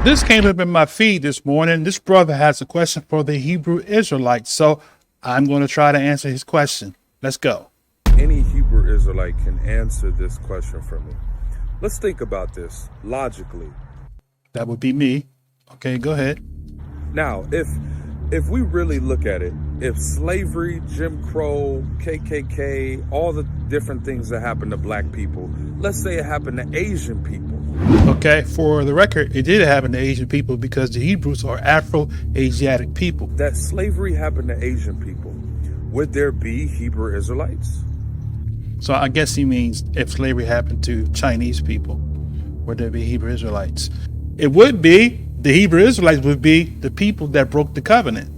This came up in my feed this morning. This brother has a question for the Hebrew Israelites, so I'm going to try to answer his question. Let's go. Any Hebrew Israelite can answer this question for me. Let's think about this logically. That would be me. Okay, go ahead. Now, if we really look at it, if slavery, Jim Crow, KKK, all the different things that happen to black people, let's say it happened to Asian people. Okay, for the record, it did happen to Asian people because the Hebrews are Afro-Asiatic people. That slavery happened to Asian people. Would there be Hebrew Israelites? So I guess he means if slavery happened to Chinese people, would there be Hebrew Israelites? It would be. The Hebrew Israelites would be the people that broke the covenant.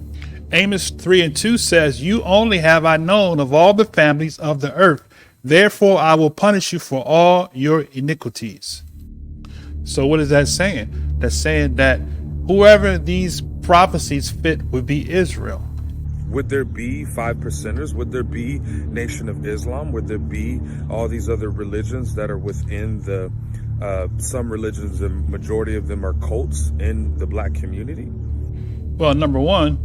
Amos 3:2 says, "You only have I known of all the families of the earth. Therefore I will punish you for all your iniquities." So what is that saying? That's saying that whoever these prophecies fit would be Israel. Would there be 5%ers? Would there be Nation of Islam? Would there be all these other religions that are within the some religions, the majority of them are cults in the black community? Well, number one,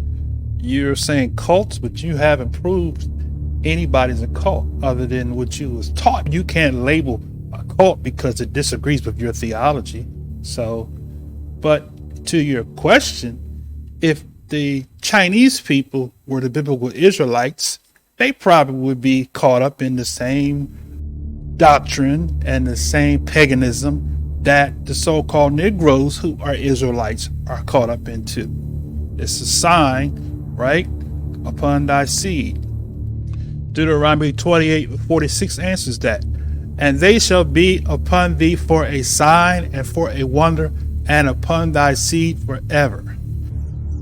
you're saying cults, but you haven't proved anybody's a cult other than what you was taught. You can't label a cult because it disagrees with your theology. So, but to your question, if the Chinese people were the biblical Israelites, they probably would be caught up in the same doctrine and the same paganism that the so-called Negroes who are Israelites are caught up into. It's a sign, right, upon thy seed. Deuteronomy 28:46 answers that. And they shall be upon thee for a sign and for a wonder, and upon thy seed forever.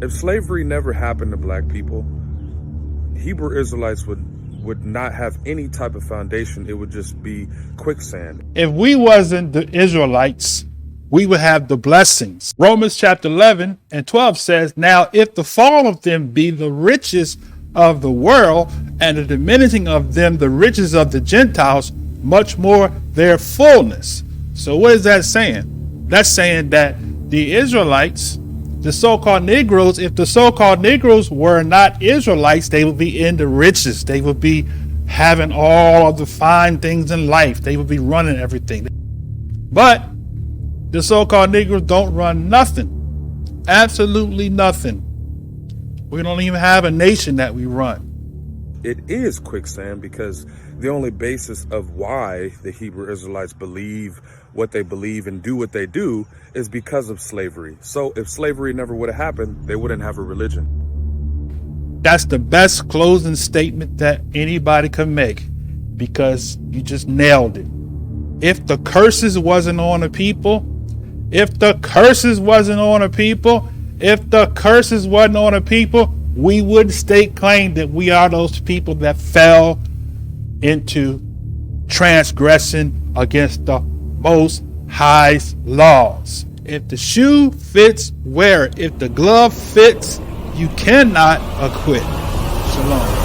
If slavery never happened to black people, Hebrew Israelites would not have any type of foundation. It would just be quicksand. If we wasn't the Israelites, we would have the blessings. Romans chapter 11:12 says, "Now if the fall of them be the riches of the world, and the diminishing of them the riches of the Gentiles, much more their fullness." So what is that saying? That's saying that the Israelites, the so-called Negroes, if the so-called Negroes were not Israelites, they would be in the riches. They would be having all of the fine things in life. They would be running everything. But the so-called Negroes don't run nothing. Absolutely nothing. We don't even have a nation that we run. It is quicksand because the only basis of why the Hebrew Israelites believe what they believe and do what they do is because of slavery. So if slavery never would have happened, they wouldn't have a religion. That's the best closing statement that anybody can make, because you just nailed it. If the curses wasn't on the people, if the curses wasn't on the people, we would stake claim that we are those people that fell into transgression against the Most High's laws. If the shoe fits, wear it. If the glove fits, you cannot acquit. Shalom.